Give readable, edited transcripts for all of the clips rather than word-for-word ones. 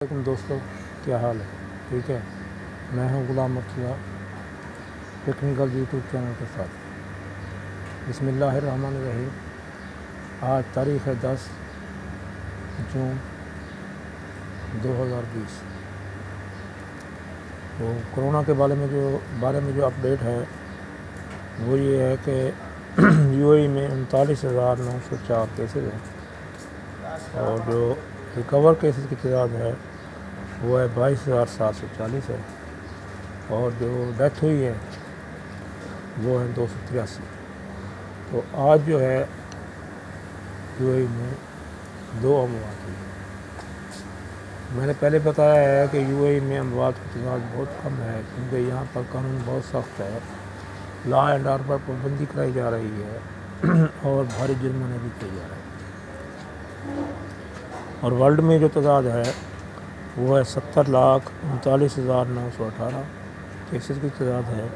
وعلیکم دوستو، کیا حال ہے؟ ٹھیک ہے، میں ہوں Ghulam Murtaza technical YouTube channel کے ساتھ۔ بسم اللہ الرحمن الرحیم۔ آج تاریخ ہے 10 جون 2020۔ تو کرونا کے بارے میں جو اپڈیٹ ہے وہ یہ ہے کہ یو اے ای میں 39,904 کیسز ہیں اور جو ریکور کیسز کی تعداد ہے وہ ہے 22,740 ہے، اور جو ڈیتھ ہوئی ہے وہ ہے 283۔ تو آج جو ہے یو اے ای میں 2 اموات ہوئی۔ میں نے پہلے بتایا ہے کہ یو اے ای میں اموات کی تعداد بہت کم ہے، کیونکہ یہاں پر قانون بہت سخت ہے، لا اینڈ آرڈر پر پابندی کرائی جا رہی ہے اور بھاری جرمانے بھی کیے جا رہے ہیں۔ اور ورلڈ میں جو تعداد ہے وہ ہے 70,39,918 کیسز کی تعداد ہے،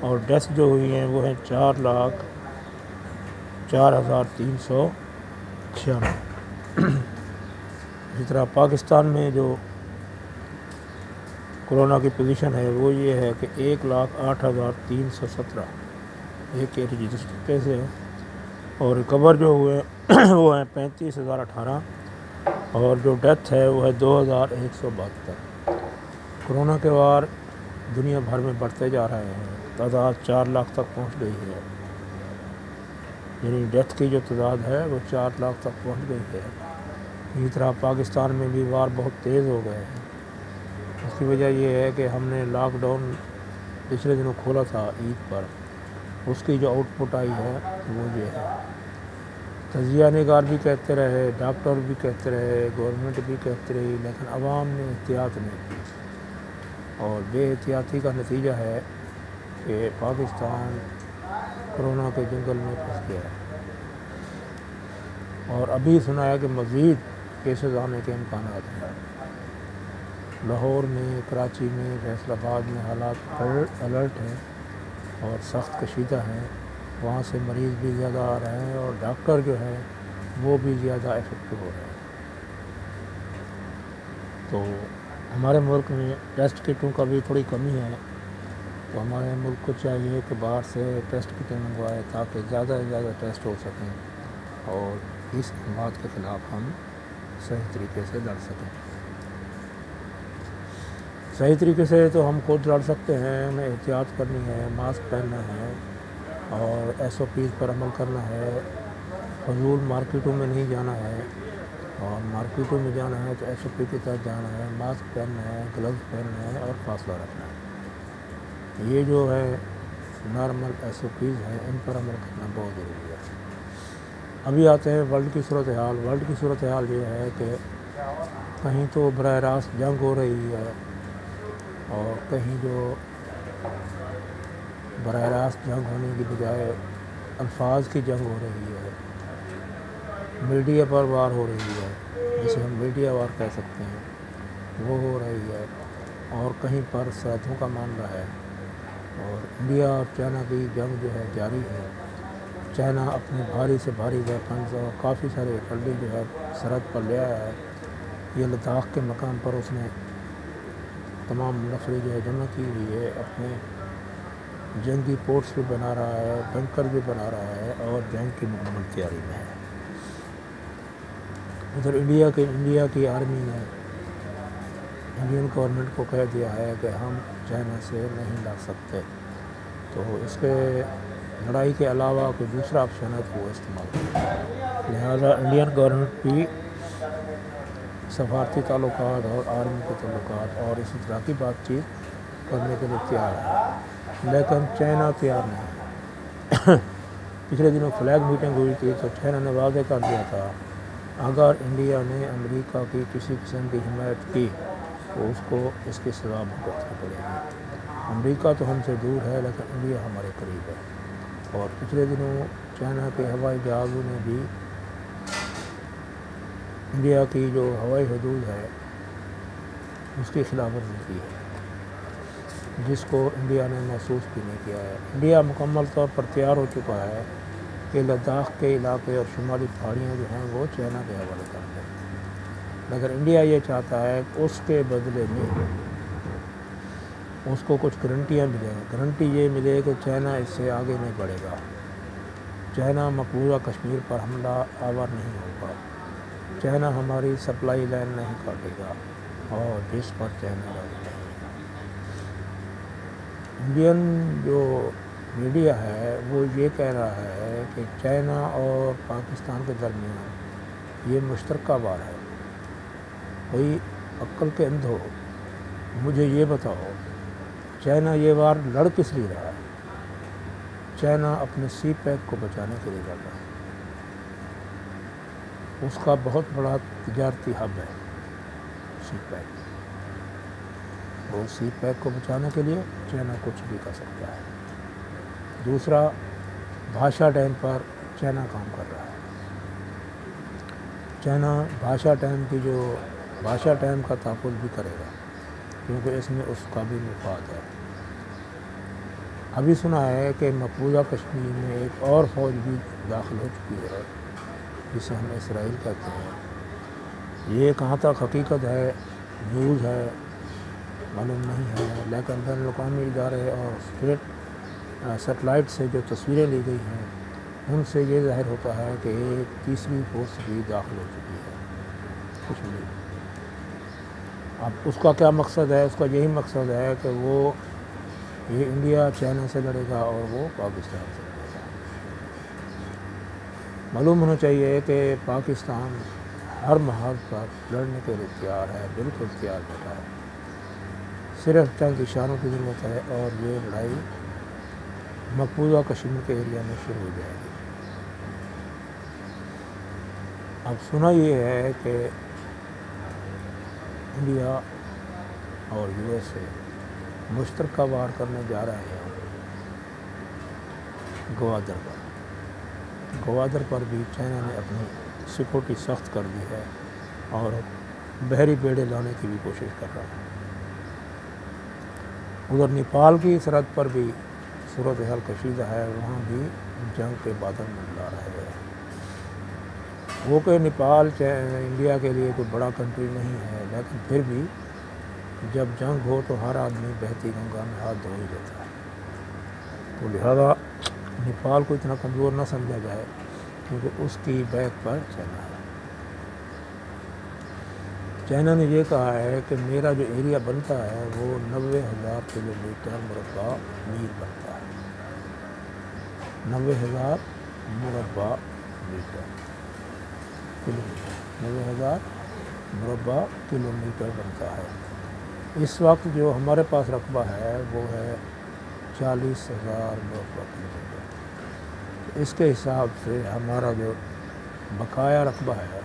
اور ڈیتھ جو ہوئی ہیں وہ ہیں 4,04,396۔ اسی طرح پاکستان میں جو کرونا کی پوزیشن ہے وہ یہ ہے کہ 1,08,317 ایک رجسٹر کیس ہے، اور ریکور جو ہوئے وہ ہیں 35,018، اور جو ڈیتھ ہے وہ ہے 2,172۔ کرونا کے وار دنیا بھر میں بڑھتے جا رہے ہیں، تعداد 4 لاکھ تک پہنچ گئی ہے، یعنی ڈیتھ کی جو تعداد ہے وہ 4 لاکھ تک پہنچ گئی ہے۔ اسی طرح پاکستان میں بھی وار بہت تیز ہو گئے ہیں۔ اس کی وجہ یہ ہے کہ ہم نے لاک ڈاؤن پچھلے دنوں کھولا تھا عید پر، اس کی جو آؤٹ پٹ آئی ہے وہ یہ ہے۔ تجزیہ نگار بھی کہتے رہے، ڈاکٹر بھی کہتے رہے، گورنمنٹ بھی کہتے رہی، لیکن عوام نے احتیاط نہیں کی، اور بے احتیاطی کا نتیجہ ہے کہ پاکستان کرونا کے جنگل میں پھنس گیا ہے، اور ابھی سنا ہے کہ مزید کیسز آنے کے امکانات ہیں۔ لاہور میں، کراچی میں، فیصل آباد میں حالات الرٹ ہیں اور سخت کشیدہ ہیں، وہاں سے مریض بھی زیادہ آ رہے ہیں اور ڈاکٹر جو ہیں وہ بھی زیادہ افیکٹو ہو رہے ہیں۔ تو ہمارے ملک میں ٹیسٹ کٹوں کا بھی تھوڑی کمی ہے، تو ہمارے ملک کو چاہیے کہ باہر سے ٹیسٹ کٹیں منگوائے تاکہ زیادہ سے زیادہ ٹیسٹ ہو سکیں اور اس بات کے خلاف ہم صحیح طریقے سے لڑ سکیں۔ صحیح طریقے سے تو ہم خود لڑ سکتے ہیں، ہمیں احتیاط کرنی ہے، ماسک پہننا ہے اور ایس او پیز پر عمل کرنا ہے، فضول مارکیٹوں میں نہیں جانا ہے، اور مارکیٹوں میں جانا ہے تو ایس او پی کے تحت جانا ہے، ماسک پہننا ہے، گلوز پہننا ہے اور فاصلہ رکھنا ہے۔ یہ جو ہے نارمل ایس او پیز ہیں، ان پر عمل کرنا بہت ضروری ہے۔ ابھی آتے ہیں ورلڈ کی صورتحال۔ ورلڈ کی صورتحال یہ ہے کہ کہیں تو براہ راست جنگ ہو رہی ہے، اور کہیں جو براہ راست جنگ ہونے کی بجائے الفاظ کی جنگ ہو رہی ہے، میڈیا پر وار ہو رہی ہے، جسے ہم میڈیا وار کہہ سکتے ہیں، وہ ہو رہی ہے، اور کہیں پر سرحدوں کا معاملہ ہے، اور انڈیا اور چائنا کی جنگ جو ہے جاری ہے۔ چائنا اپنے بھاری سے بھاری ویپنز اور کافی سارے ایکڑی جو ہے سرحد پر لے آیا ہے۔ یہ لداخ کے مقام پر اس نے تمام نفری جو ہے جمع کی ہوئی ہے، اپنے جنگی پورٹس بھی بنا رہا ہے، بنکر بھی بنا رہا ہے، اور جنگ کی مکمل تیاری میں ہے۔ ادھر انڈیا کی آرمی نے انڈین گورنمنٹ کو کہہ دیا ہے کہ ہم چائنا سے نہیں لڑ سکتے، تو اس کے لڑائی کے علاوہ کوئی دوسرا آپشن ہے تو وہ استعمال کریں۔ لہٰذا انڈین گورنمنٹ بھی سفارتی تعلقات اور آرمی کے تعلقات اور اسی طرح کی بات چیت کرنے کے لیے تیار ہے، لیکن چائنا تیار نہیں۔ پچھلے دنوں فلیگ میٹنگ ہوئی تھی تو چائنا نے واضح کر دیا تھا اگر انڈیا نے امریکہ کی کسی قسم کی حمایت کی تو اس کو اس کی سزا بھگتنی پڑے گی۔ امریکہ تو ہم سے دور ہے لیکن انڈیا ہمارے قریب ہے، اور پچھلے دنوں چائنا کے ہوائی جہازوں نے بھی انڈیا کی جو ہوائی حدود ہے اس کی خلاف ورزی کی ہے، جس کو انڈیا نے محسوس بھی نہیں کیا ہے۔ انڈیا مکمل طور پر تیار ہو چکا ہے کہ لداخ کے علاقے اور شمالی پہاڑیاں جو ہیں وہ چائنا کے حوالے کر دیں۔ مگر انڈیا یہ چاہتا ہے کہ اس کے بدلے میں اس کو کچھ گارنٹیاں ملیں. گارنٹی یہ ملے کہ چائنا اس سے آگے نہیں بڑھے گا, چائنا مقبوضہ کشمیر پر حملہ آور نہیں ہوگا, چائنا ہماری سپلائی لائن نہیں کاٹے گا, اور جس پر چائنا راضی نہیں. انڈین جو میڈیا ہے وہ یہ کہہ رہا ہے کہ چائنا اور پاکستان کے درمیان یہ مشترکہ وار ہے. بھئی عقل کے اندھو, مجھے یہ بتاؤ چائنا یہ وار لڑ کس لیے رہا ہے؟ چائنا اپنے سی پیک کو بچانے کے لیے لڑ رہا ہے. اس کا بہت بڑا تجارتی ہب ہے سی پیک. وہ سی پیک کو بچانے کے لیے چائنا کچھ بھی کر سکتا ہے. دوسرا, بھاشا ڈیم پر چائنا کام کر رہا ہے. چائنا بھاشا ڈیم کا تحفظ بھی کرے گا کیونکہ اس میں اس کا بھی مفاد ہے. ابھی سنا ہے کہ مقبوضہ کشمیر میں ایک اور فوج بھی داخل ہو چکی ہے جسے ہم اسرائیل کہتے ہیں. یہ کہاں تک حقیقت ہے, نیوز ہے, معلوم نہیں ہے, لیکن بین الاقوامی ادارے اور سیٹلائٹ سے جو تصویریں لی گئی ہیں ان سے یہ ظاہر ہوتا ہے کہ ایک تیسری فورس بھی داخل ہو چکی ہے کشمیر. اب اس کا کیا مقصد ہے؟ اس کا یہی مقصد ہے کہ وہ یہ انڈیا چائنا سے لڑے گا اور وہ پاکستان سے لڑے گا. معلوم ہونا چاہیے کہ پاکستان ہر محاذ پر لڑنے کے لیے تیار ہے, بالکل تیار بیٹھا ہے. صرف چند اشاروں کی ضرورت ہے اور یہ لڑائی مقبوضہ کشمیر کے ایریا میں شروع ہو جائے گی. اب سنا یہ ہے کہ انڈیا اور یو ایس اے مشترکہ وار کرنے جا رہے ہیں گوادر پر. گوادر پر بھی چائنا نے اپنی سیکورٹی سخت کر دی ہے اور بحری بیڑے لانے کی بھی کوشش کر رہا ہے. ادھر نیپال کی سرحد پر بھی صورتحال کشیدہ ہے, وہاں بھی جنگ کے بادل منڈلا رہے ہیں. وہ کہ نیپال انڈیا کے لیے کوئی بڑا کنٹری نہیں ہے, لیکن پھر بھی جب جنگ ہو تو ہر آدمی بہتی گنگا میں ہاتھ دھو ہی دیتا ہے. تو لہذا نیپال کو اتنا کمزور نہ سمجھا جائے کیونکہ اس کی بیک پر چائنا ہے. چائنا نے یہ کہا ہے کہ میرا جو ایریا بنتا ہے وہ 90,000 کلومیٹر مربع میل بنتا ہے. 90,000 مربع میٹر کلومیٹر 90,000 مربع کلومیٹر بنتا ہے. اس وقت جو ہمارے پاس رقبہ ہے وہ ہے 40,000 مربع کلومیٹر. اس کے حساب سے ہمارا جو بقایا رقبہ ہے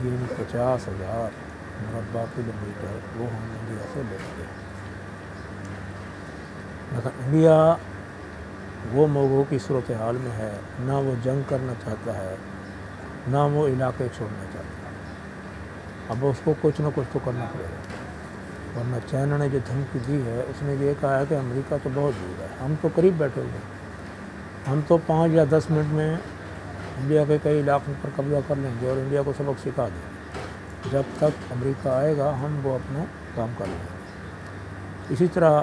یہ 50,000 مربع کلومیٹر وہ ہم انڈیا سے لیں گے. لیکن انڈیا وہ موضوع کی صورتحال میں ہے, نہ وہ جنگ کرنا چاہتا ہے نہ وہ علاقے چھوڑنا چاہتا ہے. اب اس کو کچھ نہ کچھ تو کرنا پڑے گا, ورنہ چائنا نے جو دھمکی دی ہے اس نے یہ کہا ہے کہ امریکہ تو بہت دور ہے, ہم تو قریب بیٹھے ہوئے ہیں, ہم تو 5 یا 10 منٹ میں انڈیا کے کئی علاقوں پر قبضہ کر لیں گے اور انڈیا کو سبق سکھا دیں گے. جب تک امریکہ آئے گا ہم وہ اپنا کام کر لیں گے. اسی طرح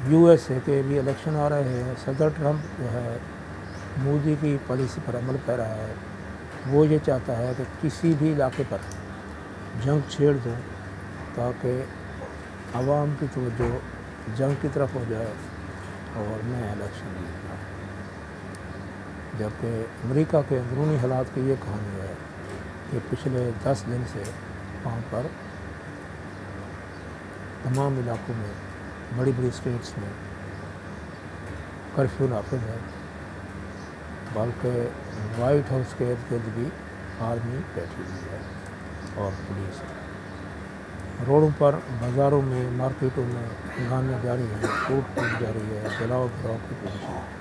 یو ایس اے کے بھی الیکشن آ رہے ہیں. صدر ٹرمپ جو ہے مودی کی پالیسی پر عمل کر رہا ہے. وہ یہ چاہتا ہے کہ کسی بھی علاقے پر جنگ چھیڑ دیں تاکہ عوام کی توجہ جنگ کی طرف ہو جائے اور میں الیکشن جیت جاؤں. جبکہ امریکہ کے اندرونی حالات کی یہ کہانی ہے کہ پچھلے 10 دن سے وہاں پر تمام علاقوں میں بڑی بڑی اسٹیٹس میں کرفیو نافذ ہے, بلکہ وائٹ ہاؤس کے ارد گرد بھی آرمی بیٹھی ہوئی ہے اور پولیس ہے. روڈوں پر, بازاروں میں, مارکیٹوں میں ہنگامے جاری ہیں, ٹوٹ پھوٹ جاری ہے, جلاؤ گھراؤ کی پوزیشن ہے.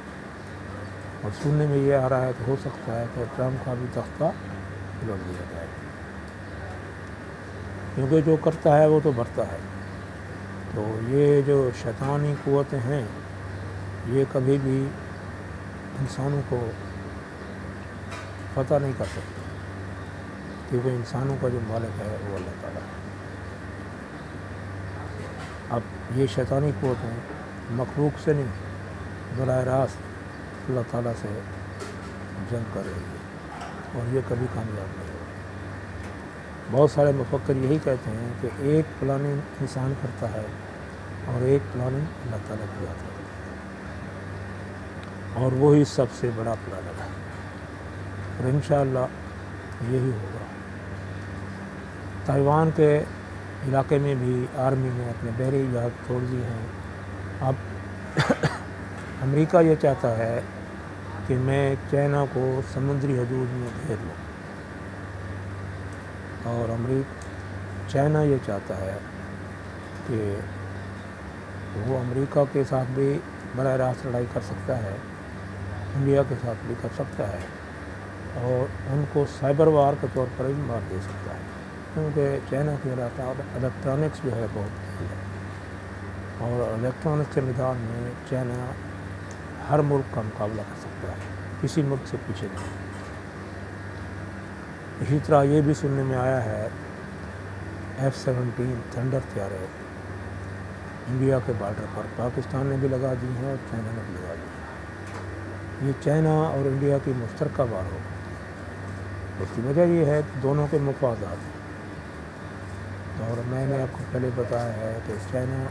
اور سننے میں یہ آ رہا ہے کہ ہو سکتا ہے کہ ٹرمپ کا بھی تختہ الٹ دیا جائے, کیونکہ جو کرتا ہے وہ تو بھرتا ہے. تو یہ جو شیطانی قوتیں ہیں یہ کبھی بھی انسانوں کو فتح نہیں کر سکتی. کیونکہ انسانوں کا جو مالک ہے وہ اللہ تعالیٰ ہے۔ اب یہ شیطانی قوتیں مخلوق سے نہیں براہ راست اللہ تعالیٰ سے جنگ کر رہی ہے، اور یہ کبھی کامیاب نہیں ہوگی۔ بہت سارے مفکر یہی کہتے ہیں کہ ایک پلاننگ انسان کرتا ہے اور ایک پلاننگ اللہ تعالیٰ کی ذات کرتا ہے، اور وہی سب سے بڑا پلانر ہے، اور انشاءاللہ یہی ہوگا۔ تائیوان کے علاقے میں بھی آرمی نے اپنے بحری جہاز چھوڑ دیے ہیں۔ اب امریکہ یہ چاہتا ہے کہ میں چائنا کو سمندری حدود میں گھیر لوں، اور چائنا یہ چاہتا ہے کہ وہ امریکہ کے ساتھ بھی براہ راست لڑائی کر سکتا ہے، انڈیا کے ساتھ بھی کر سکتا ہے، اور ان کو سائبر وار کے طور پر بھی مار دے سکتا ہے، کیونکہ چائنا کے علاقہ الیکٹرانکس جو ہے بہت تیز ہے، اور الیکٹرانکس کے میدان میں چائنا ہر ملک کا مقابلہ کر سکتا ہے، کسی ملک سے پیچھے نہیں۔ اسی طرح یہ بھی سننے میں آیا ہے F-17 تھنڈر طیارے انڈیا کے بارڈر پر پاکستان نے بھی لگا دی ہیں اور چائنا نے بھی لگا دی ہیں۔ یہ چائنا اور انڈیا کی مشترکہ وار ہوگی۔ اس کی وجہ یہ ہے کہ دونوں کے مفادات ہیں، اور میں نے آپ کو پہلے بتایا ہے کہ چائنا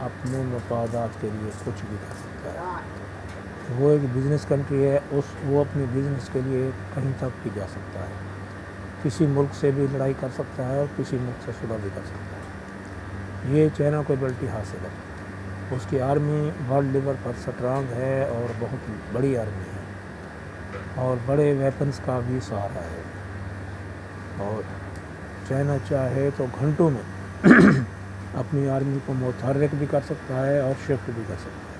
اپنے مفادات کے لیے کچھ بھی کر سکتا ہے۔ وہ ایک بزنس کنٹری ہے، وہ اپنی بزنس کے لیے کہیں تک بھی جا سکتا ہے، کسی ملک سے بھی لڑائی کر سکتا ہے اور کسی ملک سے صلح بھی کر سکتا ہے۔ یہ چائنا کو ایبلٹی حاصل ہے، اس کی آرمی ورلڈ لیول پر سٹرانگ ہے اور بہت بڑی آرمی ہے، اور بڑے ویپنز کا بھی سہارا ہے، اور چائنا چاہے تو گھنٹوں میں اپنی آرمی کو متحرک بھی کر سکتا ہے اور شفٹ بھی کر سکتا ہے۔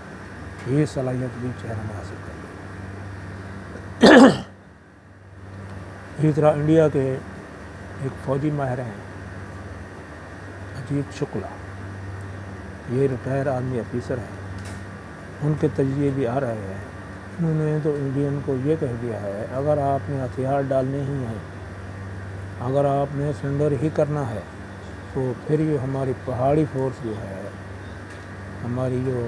یہ صلاحیت بھی چائنا نے حاصل کر لی۔ اسی طرح انڈیا کے ایک فوجی ماہر ہیں اجیت شکلا، یہ ریٹائر آرمی آفیسر ہیں، ان کے تجزیے بھی آ رہے ہیں۔ انہوں نے تو انڈین کو یہ کہہ دیا ہے اگر آپ نے ہتھیار ڈالنے ہی ہیں، اگر آپ نے سرنڈر ہی کرنا ہے، تو پھر یہ ہماری پہاڑی فورس جو ہے، ہماری جو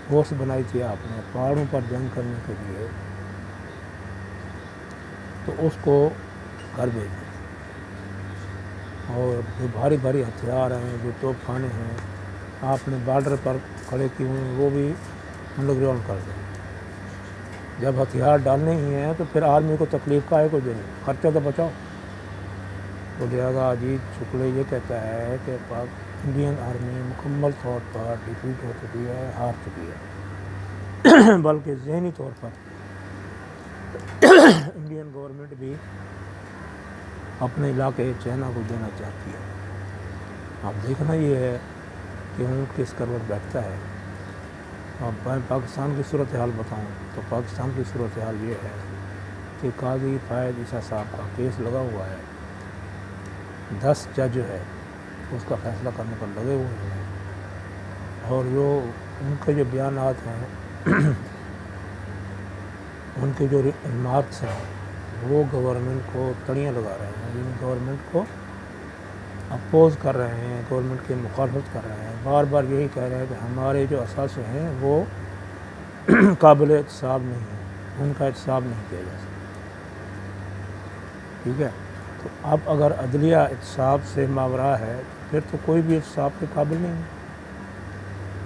فورس بنائی تھی آپ نے پہاڑوں پر جنگ کرنے کے لیے، تو اس کو گھر بھیجیں، اور جو بھاری بھاری ہتھیار ہیں، جو توپ خانے ہیں آپ نے بارڈر پر کھڑے کیے ہوئے ہیں، وہ بھی انڈر گراؤنڈ کر دیں۔ جب ہتھیار ڈالنے ہی ہیں تو پھر آرمی کو تکلیف کاہے کو دیں، خرچہ تو بچاؤ۔ تو لہٰذا اجیت شکلے یہ کہتا ہے کہ انڈین آرمی مکمل طور پر ڈیفیٹ ہو چکی ہے، ہار چکی ہے، بلکہ ذہنی طور پر انڈین گورنمنٹ بھی اپنے علاقے چائنا کو دینا چاہتی ہے۔ اب دیکھنا یہ ہے کہ اونٹ کس کروٹ بیٹھتا ہے۔ اب میں پاکستان کی صورتحال بتاؤں تو پاکستان کی صورتحال یہ ہے کہ قاضی فائد عیسیٰ صاحب کا کیس لگا ہوا ہے، 10 جج ہے اس کا فیصلہ کرنے پر لگے ہوئے ہیں، اور جو ان کے جو بیانات ہیں ان کے جو ریمارکس ہیں وہ گورنمنٹ کو تڑیاں لگا رہے ہیں، یعنی گورنمنٹ کو اپوز کر رہے ہیں، گورنمنٹ کی مخالفت کر رہے ہیں، بار بار یہی کہہ رہے ہیں کہ ہمارے جو اثاثے ہیں وہ قابل احتساب نہیں ہیں، ان کا احتساب نہیں کیا جا سکتا۔ ٹھیک ہے، تو اب اگر عدلیہ احتساب سے ماورا ہے پھر تو کوئی بھی احتساب کے قابل نہیں ہے،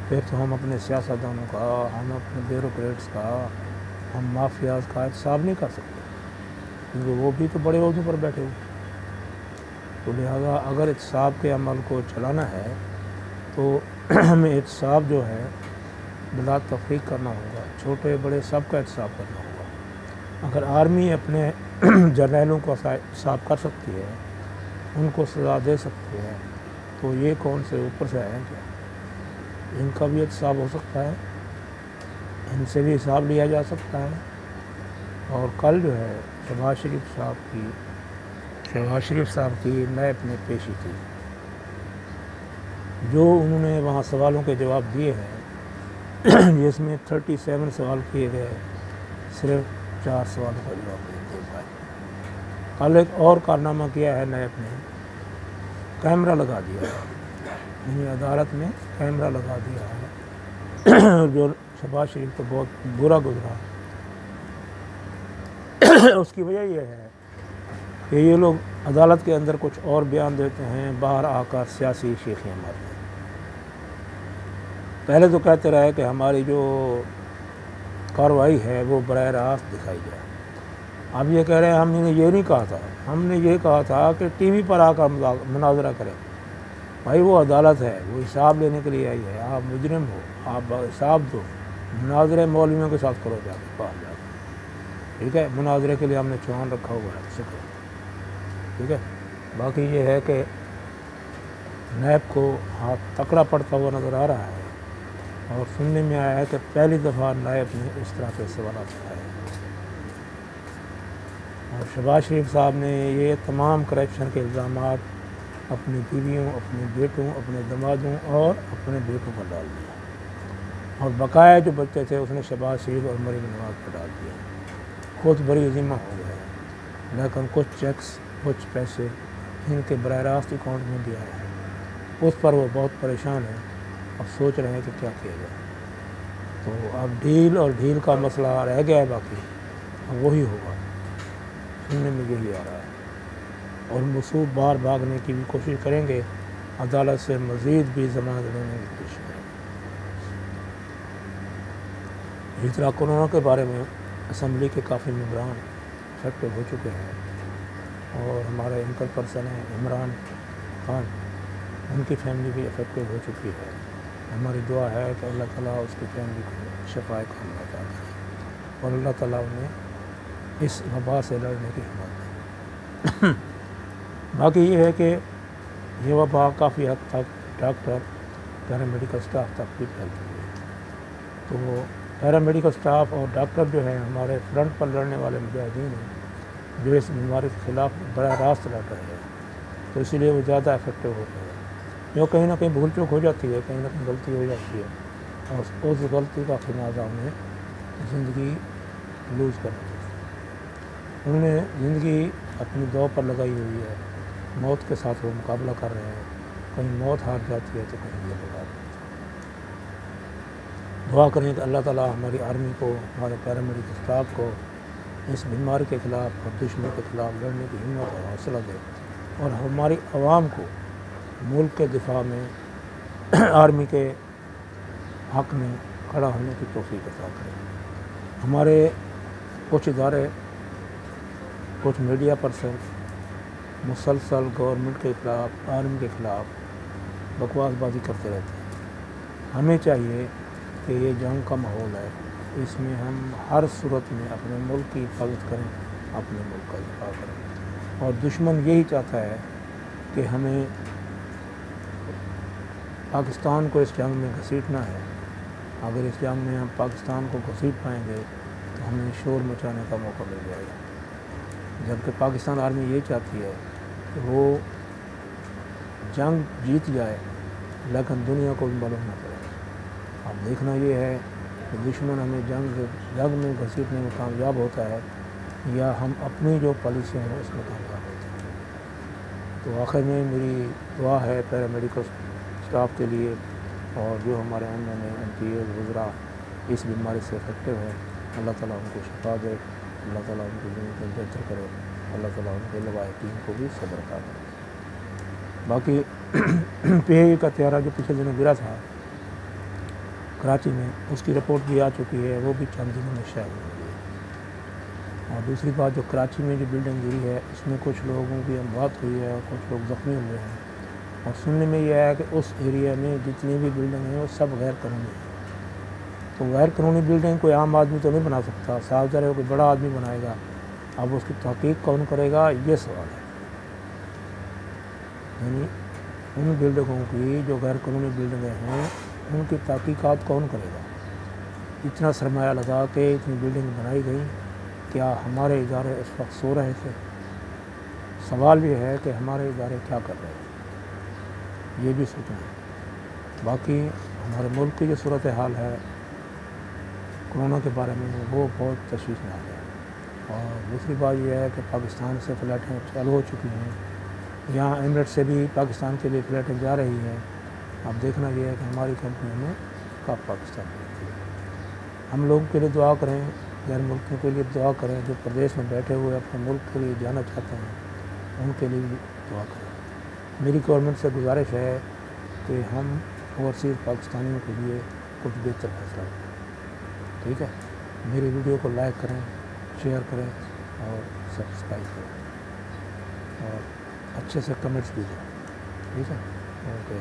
پھر تو ہم اپنے سیاستدانوں کا، ہم اپنے بیوروکریٹس کا، ہم مافیاز کا احتساب نہیں کر سکتے، کیونکہ وہ بھی تو بڑے عہدوں پر بیٹھے ہوئے۔ تو لہٰذا اگر احتساب کے عمل کو چلانا ہے تو ہمیں احتساب جو ہے بلا تفریق کرنا ہوگا، چھوٹے بڑے سب کا احتساب کرنا ہوگا۔ اگر آرمی اپنے جرنیلوں کو احتساب کر سکتی ہے، ان کو سزا دے سکتی ہے، تو یہ کون سے اوپر سے آئے ہیں کیا؟ ان کا بھی احتساب ہو سکتا ہے، ان سے بھی حساب لیا جا سکتا ہے۔ اور کل جو ہے شہباز شریف صاحب کی نیب میں پیشی تھی، جو انہوں نے وہاں سوالوں کے جواب دیے ہیں، جس میں 37 سوال کیے گئے، صرف 4 سوالوں کا جواب دے پائے۔ کل ایک اور کارنامہ کیا ہے نیب نے، کیمرہ لگا دیا ہے، یعنی عدالت میں کیمرہ لگا دیا ہے جو شہباز شریف تو بہت برا گزرا۔ اس کی وجہ یہ ہے کہ یہ لوگ عدالت کے اندر کچھ اور بیان دیتے ہیں، باہر آ کر سیاسی شیخیاں مارتے ہیں۔ پہلے تو کہتے رہے کہ ہماری جو کارروائی ہے وہ براہ راست دکھائی جائے، اب یہ کہہ رہے ہیں ہم نے یہ نہیں کہا تھا، ہم نے یہ کہا تھا کہ ٹی وی پر آ کر مناظرہ کریں۔ بھائی وہ عدالت ہے، وہ حساب لینے کے لیے آئی ہے، آپ مجرم ہو، آپ حساب دو، مناظرے مولویوں کے ساتھ کرو جا کے باہر جا کے، ٹھیک ہے، مناظرے کے لیے ہم نے چوہان رکھا ہوا ہے، اسے کرو، ٹھیک ہے۔ باقی یہ ہے کہ نیب کو ہاتھ تکڑا پڑتا ہوا نظر آ رہا ہے، اور سننے میں آیا ہے کہ پہلی دفعہ نیب نے اس طرح کے سوالات اٹھائے، اور شہباز شریف صاحب نے یہ تمام کرپشن کے الزامات اپنی بیویوں، اپنے بیٹوں، اپنے دمادوں اور اپنے بیٹوں پر ڈال دیا، اور بقایا جو بچے تھے اس نے شہباز شریف اور مریم نواز پر ڈال دیا۔ خود بڑی ذمہ ہو گیا ہے، لیکن کچھ چیکس، کچھ پیسے ان کے براہ راست اکاؤنٹ میں دیا ہے، اس پر وہ بہت پریشان ہیں، اب سوچ رہے ہیں کہ کیا کیا جائے۔ تو اب ڈھیل اور ڈھیل کا مسئلہ رہ گیا ہے، باقی اب وہی ہوگا، سننے میں یہی آ رہا ہے، اور مصوب باہر بھاگنے کی بھی کوشش کریں گے، عدالت سے مزید بھی ضمانت لینے کی کوشش کریں گے۔ اس طرح کورونا کے بارے میں اسمبلی کے کافی ممبران افیکٹو ہو چکے ہیں، اور ہمارے انکل پرسن ہیں عمران خان، ان کی فیملی بھی افیکٹو ہو چکی ہے۔ ہماری دعا ہے کہ اللہ تعالیٰ اس کی فیملی کو شفائے کاملہ عطا کرے، اور اللہ تعالیٰ انہیں اس وبا سے لڑنے کی ہمت دے۔ باقی یہ ہے کہ یہ وبا کافی حد تک ڈاکٹر، پیرامیڈیکل اسٹاف تک بھی پھیل چکی ہے، تو پیرامیڈیکل اسٹاف اور ڈاکٹر جو ہیں ہمارے فرنٹ پر لڑنے والے مجاہدین ہیں، جو اس بیماری کے خلاف براہ راست لڑ رہے ہیں، تو اسی لیے وہ زیادہ افیکٹو ہوتے ہیں، جو کہیں نہ کہیں بھول چوک ہو جاتی ہے، کہیں نہ کہیں غلطی ہو جاتی ہے، اور اس غلطی کا خمیازہ انہیں زندگی لوز کرنا پڑتی ہے۔ انہوں نے زندگی اپنی دو پر لگائی ہوئی ہے، موت کے ساتھ وہ مقابلہ کر رہے ہیں، کہیں موت ہار جاتی ہے تو کہیں یہ لوگ ہار جاتے ہیں۔ دعا کریں کہ اللہ تعالیٰ ہماری آرمی کو، ہمارے پیرامیڈیکل اسٹاف کو اس بیماری کے خلاف اور دشمن کے خلاف لڑنے کی ہمت اور حوصلہ دے، اور ہماری عوام کو ملک کے دفاع میں آرمی کے حق میں کھڑا ہونے کی توفیق عطا کرے۔ ہمارے کچھ ادارے، کچھ میڈیا پرسن مسلسل گورنمنٹ کے خلاف، آرمی کے خلاف بکواس بازی کرتے رہتے ہیں۔ ہمیں چاہیے کہ یہ جنگ کا ماحول ہے، اس میں ہم ہر صورت میں اپنے ملک کی حفاظت کریں، اپنے ملک کا دفاع کریں، اور دشمن یہی چاہتا ہے کہ ہمیں پاکستان کو اس جنگ میں گھسیٹنا ہے۔ اگر اس جنگ میں ہم پاکستان کو گھسیٹ پائیں گے تو ہمیں شور مچانے کا موقع مل جائے گا، جبکہ پاکستان آرمی یہ چاہتی ہے کہ وہ جنگ جیت جائے لیکن دنیا کو بھی معلوم نہ پڑے۔ اب دیکھنا یہ ہے کہ دشمن ہمیں جنگ میں گھسیٹنے میں کامیاب ہوتا ہے یا ہم اپنی جو پالیسیاں ہیں اس میں کامیاب ہوتے ہیں۔ تو آخر میں میری دعا ہے پیرامیڈیکل اسٹاف کے لیے، اور جو ہمارے MP وزراء اس بیماری سے افیکٹو ہیں، اللہ تعالیٰ ان کو شفا دے، اللہ تعالیٰ ان کی زندگی کو بہتر کرے، اللہ تعالیٰ ان کے لواحقین کو بھی صبر عطا کرے۔ باقی PIA کا طیارہ جو پچھلے دنوں گرا تھا کراچی میں، اس کی رپورٹ بھی آ چکی ہے، وہ بھی چند دنوں میں شائع ہو گئی ہے۔ اور دوسری بات، جو کراچی میں جو بلڈنگ گری ہے اس میں کچھ لوگوں کی اموات ہوئی ہے اور کچھ لوگ زخمی ہوئے ہیں، اور سننے میں یہ ہے کہ اس ایریا میں جتنی بھی بلڈنگ ہیں وہ سب غیر قانونی ہیں۔ تو غیر قانونی بلڈنگ کوئی عام آدمی تو نہیں بنا سکتا، صاف ظاہر ہے کوئی بڑا آدمی بنائے گا، اب اس کی تحقیق کون کرے گا، یہ سوال ہے۔ یعنی ان بلڈنگوں کی جو غیر قانونی بلڈنگیں ہیں ان کی تحقیقات کون کرے گا؟ اتنا سرمایہ لگا کے اتنی بلڈنگ بنائی گئی، کیا ہمارے ادارے اس وقت سو رہے تھے؟ سوال یہ ہے کہ ہمارے ادارے کیا کر رہے ہیں، یہ بھی سوچنا ہے۔ باقی ہمارے ملک کی جو صورتحال ہے کورونا کے بارے میں وہ بہت تشویشناک ہے۔ اور دوسری بات یہ ہے کہ پاکستان سے فلائٹیں چالو ہو چکی ہیں، یہاں ایمریٹ سے بھی پاکستان کے لیے فلائٹیں جا رہی ہیں۔ اب دیکھنا یہ ہے کہ ہماری کمپنیوں میں کب پاکستان پہنچے۔ ہم لوگوں کے لیے دعا کریں، غیر ملکوں کے لیے دعا کریں، جو پردیش میں بیٹھے ہوئے اپنے ملک کے لیے جانا چاہتے ہیں ان کے لیے بھی دعا کریں۔ میری گورنمنٹ سے گزارش ہے کہ ہم اوورسیز پاکستانیوں کے لیے کچھ بہتر فیصلہ کریں، ٹھیک ہے؟ میری ویڈیو کو لائک کریں، شیئر کریں اور سبسکرائب کریں اور اچھے سے کمنٹس بھی دیں، ٹھیک ہے؟ اوکے۔